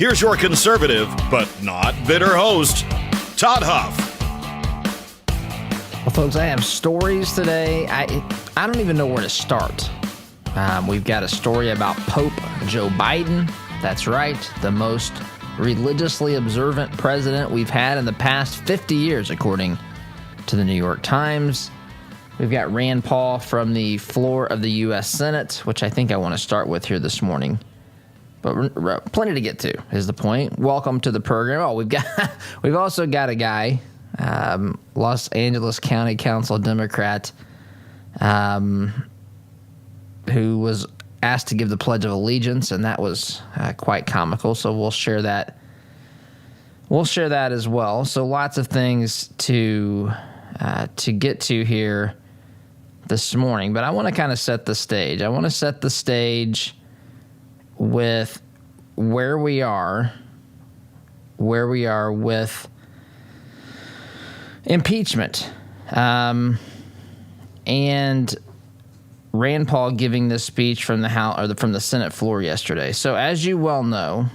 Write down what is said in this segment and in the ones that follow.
here's your conservative, but not bitter host, Todd Huff. Well, folks, I have stories today. I don't even know where to start. We've got a story about Pope Joe Biden. That's right, the most religiously observant president we've had in the past 50 years, according to the New York Times. We've got Rand Paul from the floor of the U.S. Senate, which I think I want to start with here this morning. But plenty to get to is the point. Welcome to the program. Oh, we've also got a guy, Los Angeles County Council Democrat, who was asked to give the Pledge of Allegiance, and that was quite comical. So we'll share that. We'll share that as well. So lots of things to get to here this morning, but I want to kind of set the stage. I want to set the stage with where we are with impeachment, and Rand Paul giving this speech from the House or from the Senate floor yesterday. So as you well know,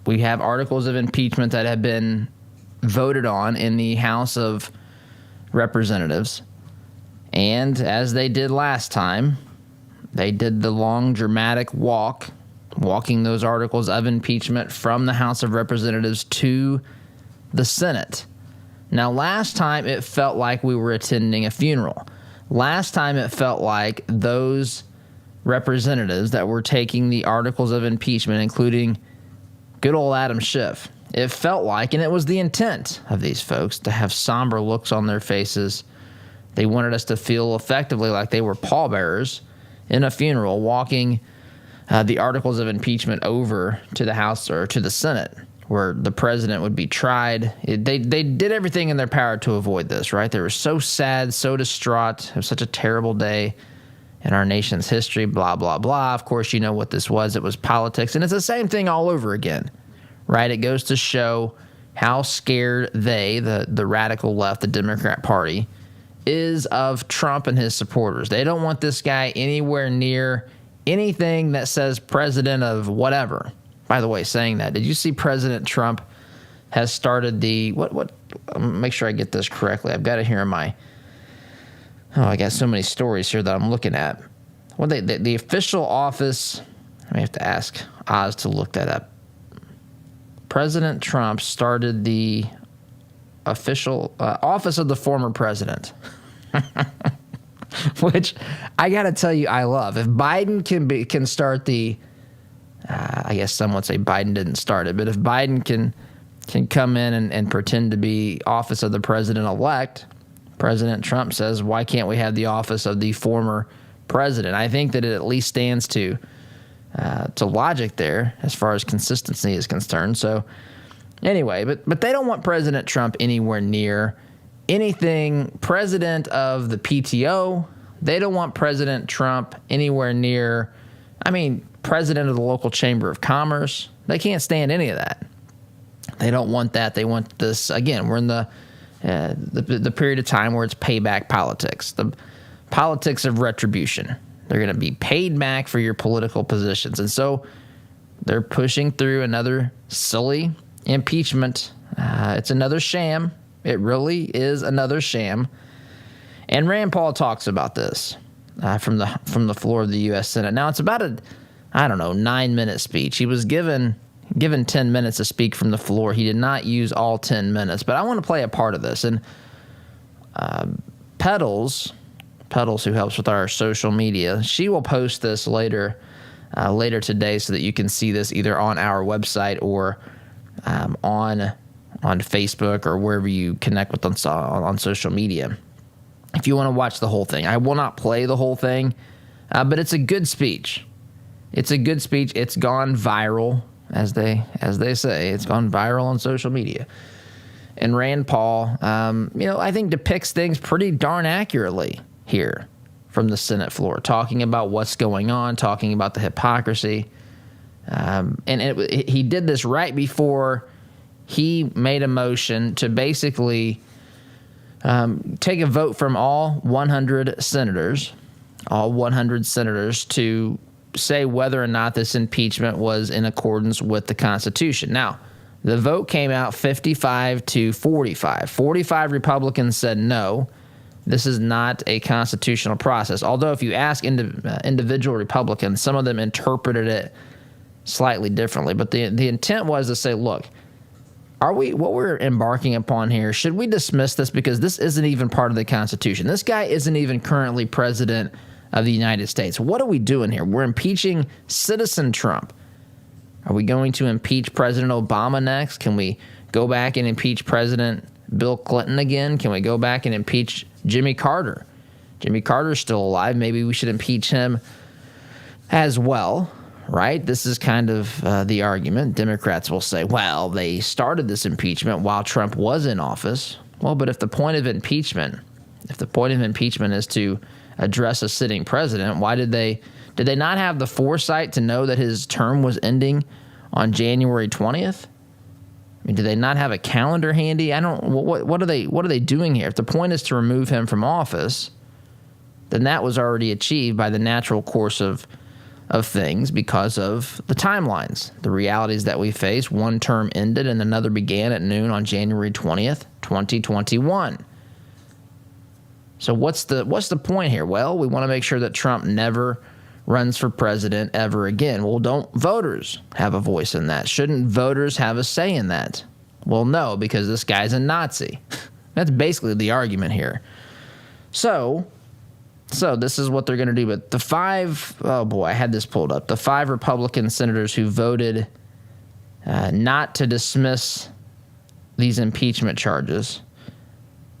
we have articles of impeachment that have been voted on in the House of Representatives. And as they did last time, they did the long, dramatic walking those articles of impeachment from the House of Representatives to the Senate. Now, last time it felt like we were attending a funeral. Last time it felt like those representatives that were taking the articles of impeachment, including good old Adam Schiff, it felt like, and it was the intent of these folks, to have somber looks on their faces. They wanted us to feel effectively like they were pallbearers in a funeral, walking the articles of impeachment over to the House or to the Senate, where the president would be tried. They did everything in their power to avoid this, right? They were so sad, so distraught. It was such a terrible day in our nation's history, blah, blah, blah. Of course, you know what this was. It was politics. And it's the same thing all over again, right? It goes to show how scared the radical left, the Democrat Party, is of Trump and his supporters. They don't want this guy anywhere near anything that says president of whatever. By the way, saying that, did you see President Trump has started the, make sure I get this correctly. I've got it here in my, I got so many stories here that I'm looking at. Well, the official office, I have to ask Oz to look that up. President Trump started the official office of the former president, which I got to tell you, I love. If Biden can start the, I guess some would say Biden didn't start it, but if Biden can come in and pretend to be office of the president-elect, President Trump says, why can't we have the office of the former president? I think that it at least stands to logic there as far as consistency is concerned. So anyway, but they don't want President Trump anywhere near anything president of the PTO. They don't want President Trump anywhere near, president of the local chamber of commerce. They can't stand any of that. They don't want that. They want this, again, we're in the period of time where it's payback politics, the politics of retribution. They're going to be paid back for your political positions. And so they're pushing through another silly impeachment. It's another sham. It really is another sham. And Rand Paul talks about this from the floor of the U.S. Senate. Now, it's about a 9-minute speech. He was given 10 minutes to speak from the floor. He did not use all 10 minutes, but I want to play a part of this. And Pedals, who helps with our social media, she will post this later today so that you can see this either on our website or on Facebook or wherever you connect with us on social media. If you want to watch the whole thing, I will not play the whole thing, but it's a good speech. It's a good speech. It's gone viral. As they say, it's gone viral on social media. And Rand Paul, I think depicts things pretty darn accurately here from the Senate floor, talking about what's going on, talking about the hypocrisy. He did this right before he made a motion to basically take a vote from all 100 senators to say whether or not this impeachment was in accordance with the Constitution. Now, the vote came out 55 to 45. 45 Republicans said no, this is not a constitutional process. Although if you ask individual Republicans, some of them interpreted it slightly differently. But the intent was to say, look, what we're embarking upon here, should we dismiss this because this isn't even part of the Constitution? This guy isn't even currently president of the United States. What are we doing here? We're impeaching Citizen Trump. Are we going to impeach President Obama next? Can we go back and impeach President Bill Clinton again? Can we go back and impeach Jimmy Carter? Jimmy Carter's still alive. Maybe we should impeach him as well, right? This is kind of the argument. Democrats will say, well, they started this impeachment while Trump was in office. Well, but if the point of impeachment is to address a sitting president, why did they not have the foresight to know that his term was ending on January 20th? I mean, do they not have a calendar handy? What are they doing here? If the point is to remove him from office, then that was already achieved by the natural course of things because of the timelines, the realities that we face. One term ended and another began at noon on January 20th, 2021. So what's the point here? Well, we want to make sure that Trump never runs for president ever again. Well, don't voters have a voice in that? Shouldn't voters have a say in that? Well, no, because this guy's a Nazi. That's basically the argument here. So this is what they're going to do. But the I had this pulled up. The 5 Republican senators who voted not to dismiss these impeachment charges,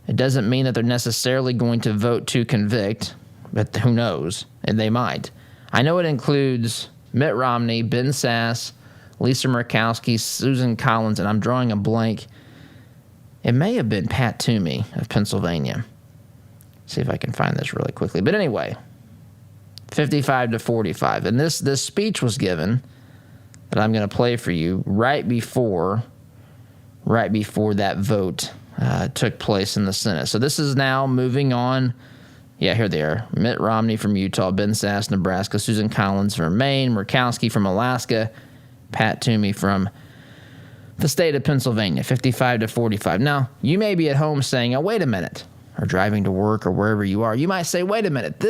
it doesn't mean that they're necessarily going to vote to convict, but who knows? And they might. I know it includes Mitt Romney, Ben Sasse, Lisa Murkowski, Susan Collins, and I'm drawing a blank. It may have been Pat Toomey of Pennsylvania. See if I can find this really quickly. But anyway, 55 to 45. And this speech was given that I'm going to play for you right before that vote took place in the Senate. So this is now moving on. Yeah, here they are. Mitt Romney from Utah, Ben Sasse, Nebraska, Susan Collins from Maine, Murkowski from Alaska, Pat Toomey from the state of Pennsylvania, 55 to 45. Now, you may be at home saying, oh, wait a minute, or driving to work or wherever you are. You might say, wait a minute,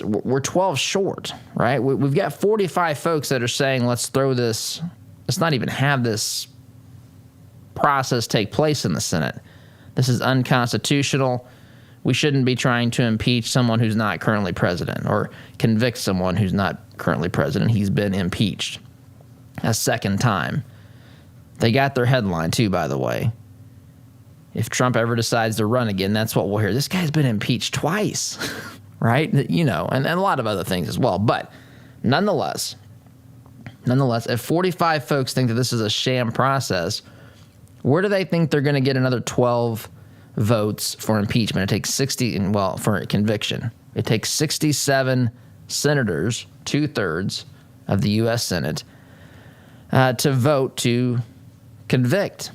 we're 12 short, right? We've got 45 folks that are saying, let's not even have this process take place in the Senate. This is unconstitutional. We shouldn't be trying to impeach someone who's not currently president or convict someone who's not currently president. He's been impeached a second time. They got their headline too, by the way. If Trump ever decides to run again, that's what we'll hear. This guy's been impeached twice, right? You know, and a lot of other things as well. But nonetheless, if 45 folks think that this is a sham process, where do they think they're going to get another 12 votes for impeachment? It takes 60, for conviction. It takes 67 senators, 2/3 of the U.S. Senate, to vote to convict.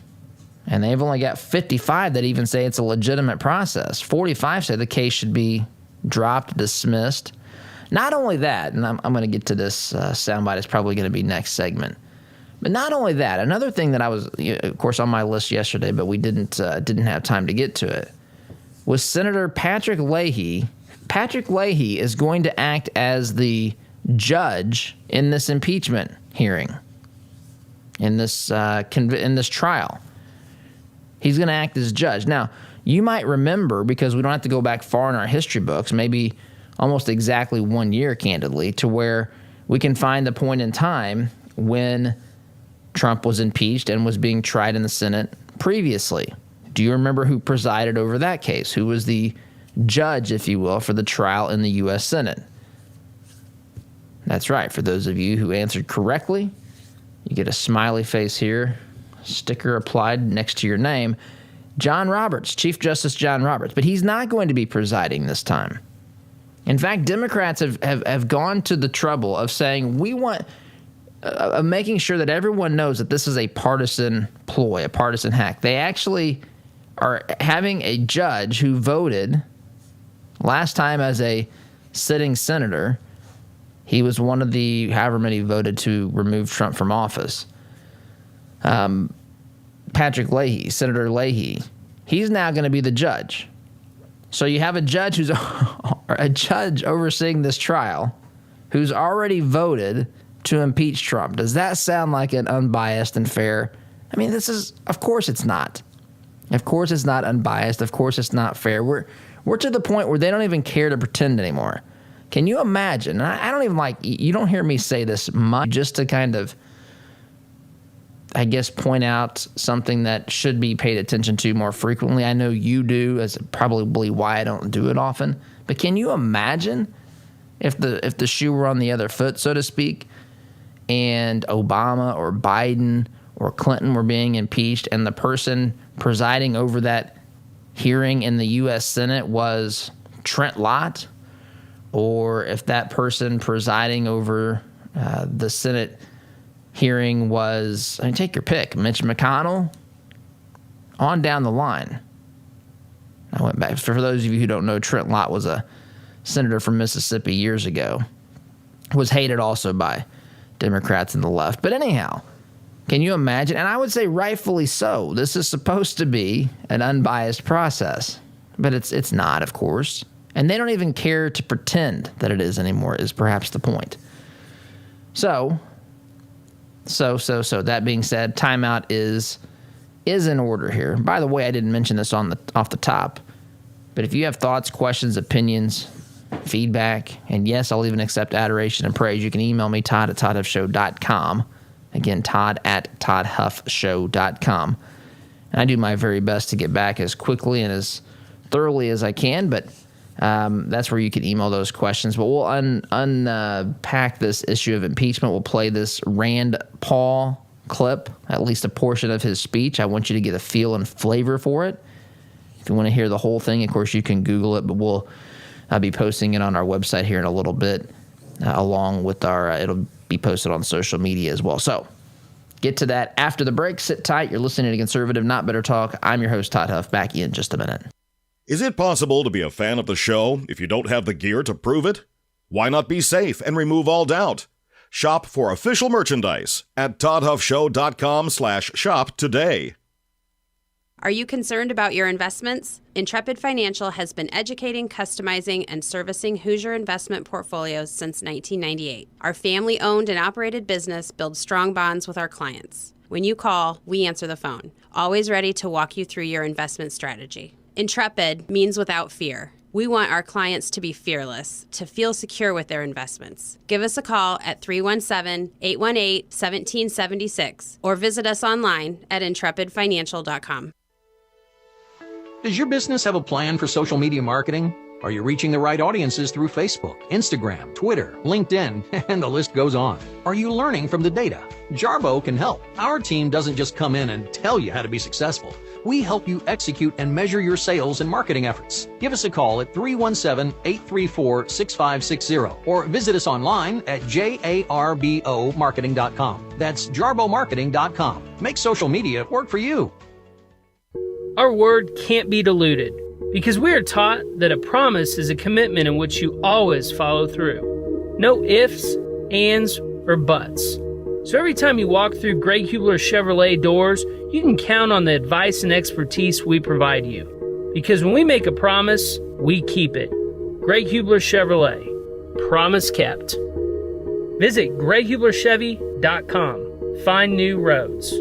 And they've only got 55 that even say it's a legitimate process. 45 say the case should be dropped, dismissed. Not only that, and I'm going to get to this soundbite, it's probably going to be next segment. But not only that, another thing that I was, of course, on my list yesterday, but we didn't have time to get to it, was Senator Patrick Leahy. Patrick Leahy is going to act as the judge in this impeachment hearing, in this trial. He's going to act as judge. Now, you might remember, because we don't have to go back far in our history books, maybe almost exactly 1 year, candidly, to where we can find the point in time when Trump was impeached and was being tried in the Senate previously. Do you remember who presided over that case? Who was the judge, if you will, for the trial in the U.S. Senate? That's right. For those of you who answered correctly, you get a smiley face here, sticker applied next to your name. John Roberts, Chief Justice John Roberts. But he's not going to be presiding this time. In fact, Democrats have gone to the trouble of saying we want of making sure that everyone knows that this is a partisan ploy, a partisan hack. They actually are having a judge who voted last time as a sitting senator. He was one of the however many voted to remove Trump from office. Patrick Leahy, Senator Leahy, he's now going to be the judge. So you have a judge who's a judge overseeing this trial who's already voted to impeach Trump. Does that sound like an unbiased and fair? I mean, of course it's not. Of course it's not unbiased. Of course it's not fair. We're to the point where they don't even care to pretend anymore. Can you imagine? I don't even you don't hear me say this much, just to kind of, I guess, point out something that should be paid attention to more frequently. I know you do, as probably why I don't do it often. But can you imagine if the shoe were on the other foot, so to speak, and Obama or Biden or Clinton were being impeached, and the person presiding over that hearing in the U.S. Senate was Trent Lott, or if that person presiding over the Senate hearing was, take your pick, Mitch McConnell, on down the line. I went back. For those of you who don't know, Trent Lott was a senator from Mississippi years ago. Was hated also by Democrats and the left. But anyhow, can you imagine? And I would say rightfully so. This is supposed to be an unbiased process. But it's not, of course. And they don't even care to pretend that it is anymore, is perhaps the point. So that being said, timeout is in order here. By the way, I didn't mention this off the top, but if you have thoughts, questions, opinions, feedback, and yes, I'll even accept adoration and praise, you can email me, todd@toddhuffshow.com. Again, todd@toddhuffshow.com. And I do my very best to get back as quickly and as thoroughly as I can, but that's where you can email those questions. But we'll unpack this issue of impeachment. We'll play this Rand Paul clip, at least a portion of his speech. I want you to get a feel and flavor for it. If you want to hear the whole thing, of course, you can Google it, but I'll be posting it on our website here in a little bit, along with it'll be posted on social media as well. So get to that after the break. Sit tight. You're listening to Conservative Not Better Talk. I'm your host, Todd Huff. Back in just a minute. Is it possible to be a fan of the show if you don't have the gear to prove it? Why not be safe and remove all doubt? Shop for official merchandise at toddhuffshow.com/shop today. Are you concerned about your investments? Intrepid Financial has been educating, customizing, and servicing Hoosier investment portfolios since 1998. Our family-owned and operated business builds strong bonds with our clients. When you call, we answer the phone, always ready to walk you through your investment strategy. Intrepid means without fear. We want our clients to be fearless, to feel secure with their investments. Give us a call at 317-818-1776 or visit us online at intrepidfinancial.com. Does your business have a plan for social media marketing? Are you reaching the right audiences through Facebook, Instagram, Twitter, LinkedIn, and the list goes on? Are you learning from the data? Jarbo can help. Our team doesn't just come in and tell you how to be successful. We help you execute and measure your sales and marketing efforts. Give us a call at 317-834-6560 or visit us online at jarbomarketing.com. That's jarbomarketing.com. Make social media work for you. Our word can't be diluted because we are taught that a promise is a commitment in which you always follow through. No ifs, ands, or buts. So every time you walk through Greg Hubler Chevrolet doors, you can count on the advice and expertise we provide you. Because when we make a promise, we keep it. Greg Hubler Chevrolet. Promise kept. Visit GregHublerChevy.com. Find new roads.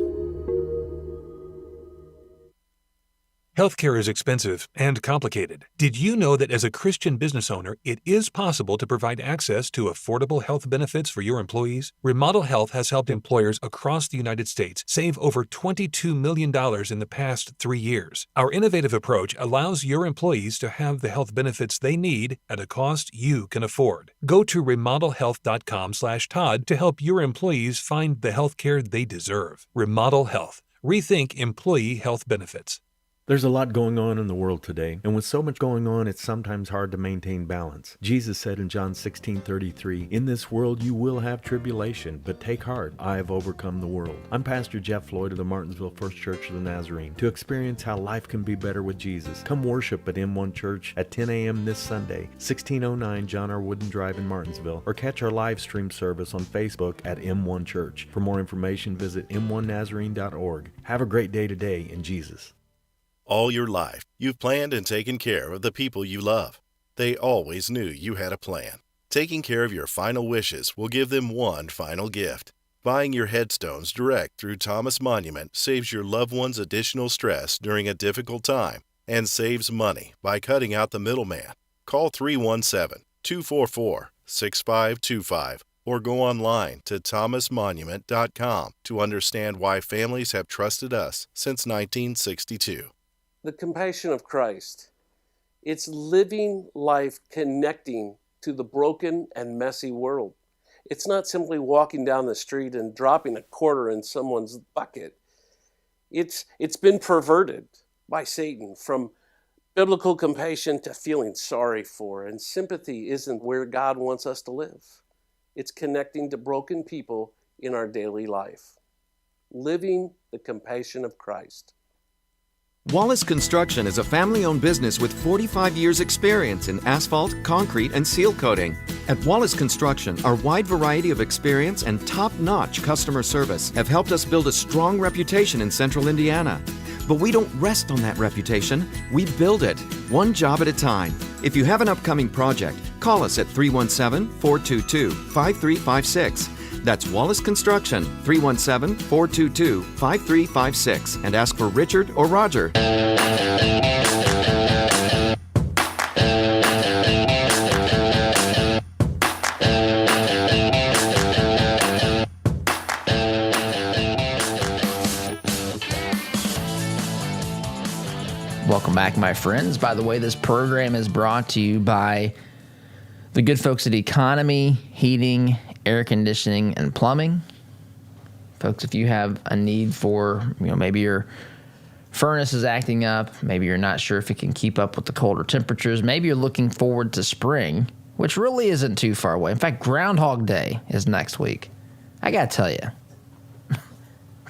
Healthcare is expensive and complicated. Did you know that as a Christian business owner, it is possible to provide access to affordable health benefits for your employees? Remodel Health has helped employers across the United States save over $22 million in the past 3 years. Our innovative approach allows your employees to have the health benefits they need at a cost you can afford. Go to remodelhealth.com/Todd to help your employees find the healthcare they deserve. Remodel Health. Rethink employee health benefits. There's a lot going on in the world today, and with so much going on, it's sometimes hard to maintain balance. Jesus said in John 16:33, "In this world you will have tribulation, but take heart, I have overcome the world." I'm Pastor Jeff Floyd of the Martinsville First Church of the Nazarene. To experience how life can be better with Jesus, come worship at M1 Church at 10 a.m. this Sunday, 1609 John R. Wooden Drive in Martinsville, or catch our live stream service on Facebook at M1 Church. For more information, visit m1nazarene.org. Have a great day today in Jesus. All your life, you've planned and taken care of the people you love. They always knew you had a plan. Taking care of your final wishes will give them one final gift. Buying your headstones direct through Thomas Monument saves your loved ones additional stress during a difficult time and saves money by cutting out the middleman. Call 317-244-6525 or go online to thomasmonument.com to understand why families have trusted us since 1962. The compassion of Christ. It's living life connecting to the broken and messy world. It's not simply walking down the street and dropping a quarter in someone's bucket. It's been perverted by Satan from biblical compassion to feeling sorry for, and sympathy isn't where God wants us to live. It's connecting to broken people in our daily life. Living the compassion of Christ. Wallace Construction is a family-owned business with 45 years' experience in asphalt, concrete, and seal coating. At Wallace Construction, our wide variety of experience and top-notch customer service have helped us build a strong reputation in Central Indiana. But we don't rest on that reputation. We build it, one job at a time. If you have an upcoming project, call us at 317-422-5356. That's Wallace Construction, 317-422-5356, and ask for Richard or Roger. Welcome back, my friends. By the way, this program is brought to you by the good folks at Economy Heating, Air Conditioning, and Plumbing. Folks, if you have a need for, maybe your furnace is acting up, maybe you're not sure if it can keep up with the colder temperatures, maybe you're looking forward to spring, which really isn't too far away. In fact, Groundhog Day is next week. I gotta tell you,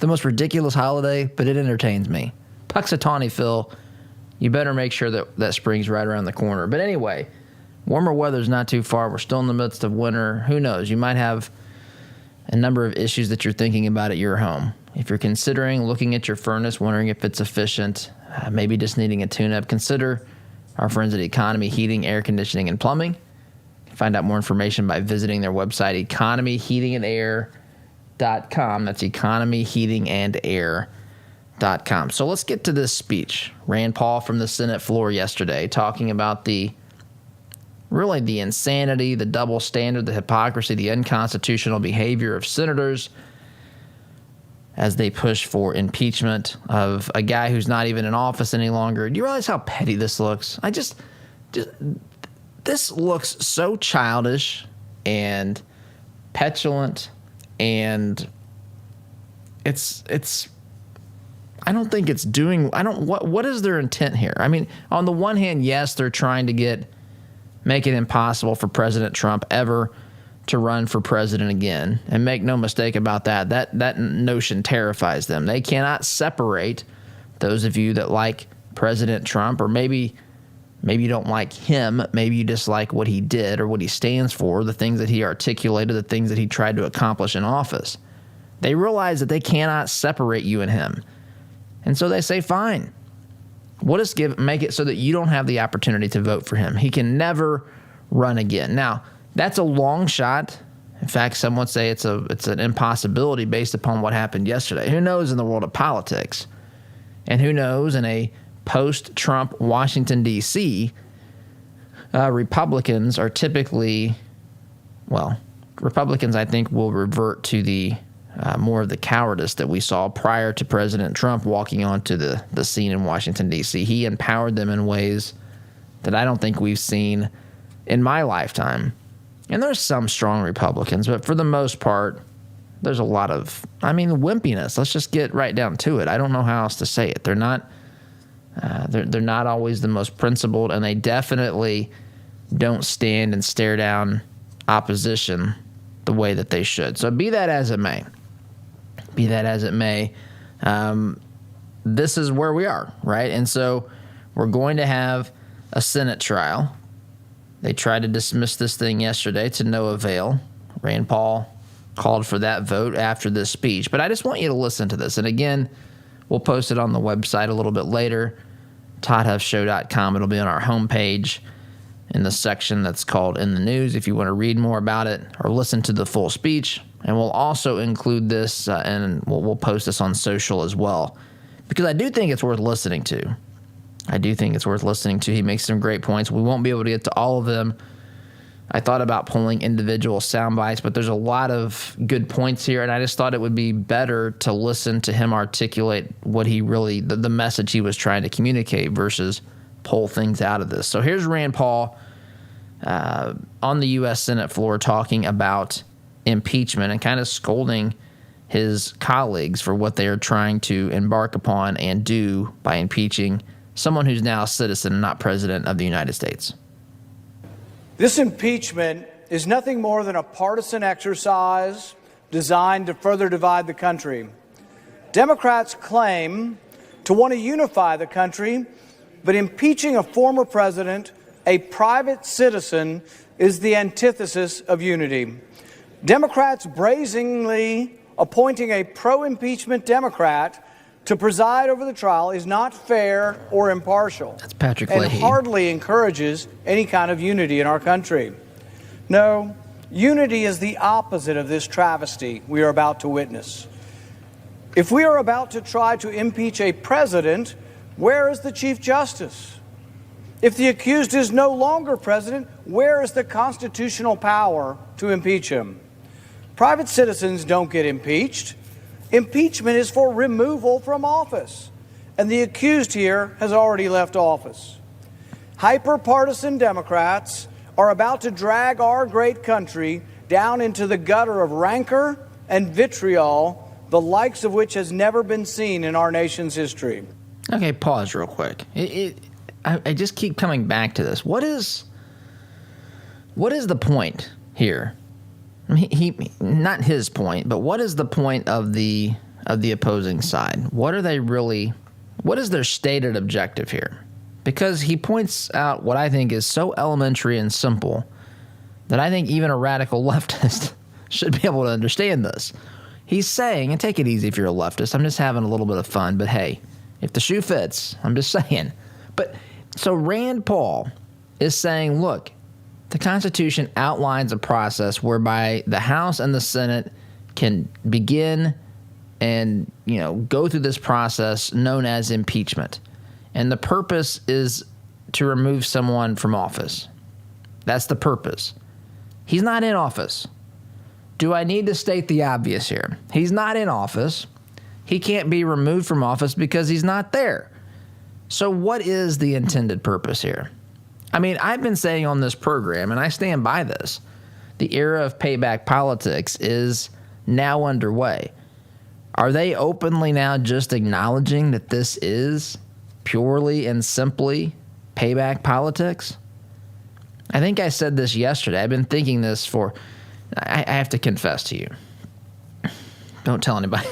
the most ridiculous holiday, but it entertains me. Puxatawny Phil, you better make sure that spring's right around the corner. But anyway, warmer weather's not too far. We're still in the midst of winter. Who knows? You might have a number of issues that you're thinking about at your home. If you're considering looking at your furnace, wondering if it's efficient, maybe just needing a tune-up, consider our friends at Economy Heating, Air Conditioning, and Plumbing. You can find out more information by visiting their website, economyheatingandair.com. That's economyheatingandair.com. So let's get to this speech. Rand Paul from the Senate floor yesterday talking about the insanity, the double standard, the hypocrisy, the unconstitutional behavior of senators as they push for impeachment of a guy who's not even in office any longer. Do you realize how petty this looks? This looks so childish and petulant, and what is their intent here? I mean, on the one hand, yes, they're trying to make it impossible for President Trump ever to run for president again. And make no mistake about that. That notion terrifies them. They cannot separate those of you that like President Trump, or maybe you don't like him, maybe you dislike what he did or what he stands for, the things that he articulated, the things that he tried to accomplish in office. They realize that they cannot separate you and him. And so they say, fine, we'll just make it so that you don't have the opportunity to vote for him. He can never run again. Now, that's a long shot. In fact, some would say it's an impossibility based upon what happened yesterday. Who knows in the world of politics? And who knows in a post-Trump Washington, D.C., Republicans are typically, Republicans, I think, will revert to the more of the cowardice that we saw prior to President Trump walking onto the scene in Washington, D.C. He empowered them in ways that I don't think we've seen in my lifetime. And there's some strong Republicans, but for the most part, there's a lot of, wimpiness. Let's just get right down to it. I don't know how else to say it. They're not They're not always the most principled, and they definitely don't stand and stare down opposition the way that they should. So be that as it may, this is where we are, right? And so we're going to have a Senate trial. They tried to dismiss this thing yesterday to no avail. Rand Paul called for that vote after this speech. But I just want you to listen to this. And again, we'll post it on the website a little bit later, ToddHuffShow.com. It'll be on our homepage in the section that's called In the News if you want to read more about it or listen to the full speech. And we'll also include this, and we'll post this on social as well, because I do think it's worth listening to. He makes some great points. We won't be able to get to all of them. I thought about pulling individual sound bites, but there's a lot of good points here, and I just thought it would be better to listen to him articulate what he really, the message he was trying to communicate versus pull things out of this. So here's Rand Paul on the U.S. Senate floor talking about impeachment and kind of scolding his colleagues for what they are trying to embark upon and do by impeaching someone who's now a citizen and not president of the United States. This impeachment is nothing more than a partisan exercise designed to further divide the country. Democrats claim to want to unify the country, but impeaching a former president, a private citizen, is the antithesis of unity. Democrats brazenly appointing a pro-impeachment Democrat to preside over the trial is not fair or impartial. That's Patrick and Leahy. Hardly encourages any kind of unity in our country. No, unity is the opposite of this travesty we are about to witness. If we are about to try to impeach a president, where is the Chief Justice? If the accused is no longer president, where is the constitutional power to impeach him? Private citizens don't get impeached. Impeachment is for removal from office, and the accused here has already left office. Hyper-partisan Democrats are about to drag our great country down into the gutter of rancor and vitriol, the likes of which has never been seen in our nation's history. Okay, pause real quick. I just keep coming back to this. What is the point here? He not his point, but what is the point of the opposing side? What is their stated objective here? Because he points out what I think is so elementary and simple that I think even a radical leftist should be able to understand this. He's saying, and take it easy if you're a leftist, I'm just having a little bit of fun, but hey, if the shoe fits, I'm just saying. But so Rand Paul is saying, look, the Constitution outlines a process whereby the House and the Senate can begin and, go through this process known as impeachment. And the purpose is to remove someone from office. That's the purpose. He's not in office. Do I need to state the obvious here? He's not in office. He can't be removed from office because he's not there. So what is the intended purpose here? I mean, I've been saying on this program, and I stand by this, the era of payback politics is now underway. Are they openly now just acknowledging that this is purely and simply payback politics? I think I said this yesterday. I've been thinking this I have to confess to you. Don't tell anybody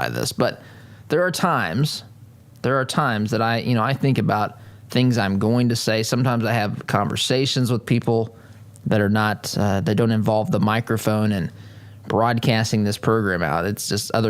this, but there are times that I think about things I'm going to say. Sometimes I have conversations with people that are not, that don't involve the microphone and broadcasting this program out. It's just other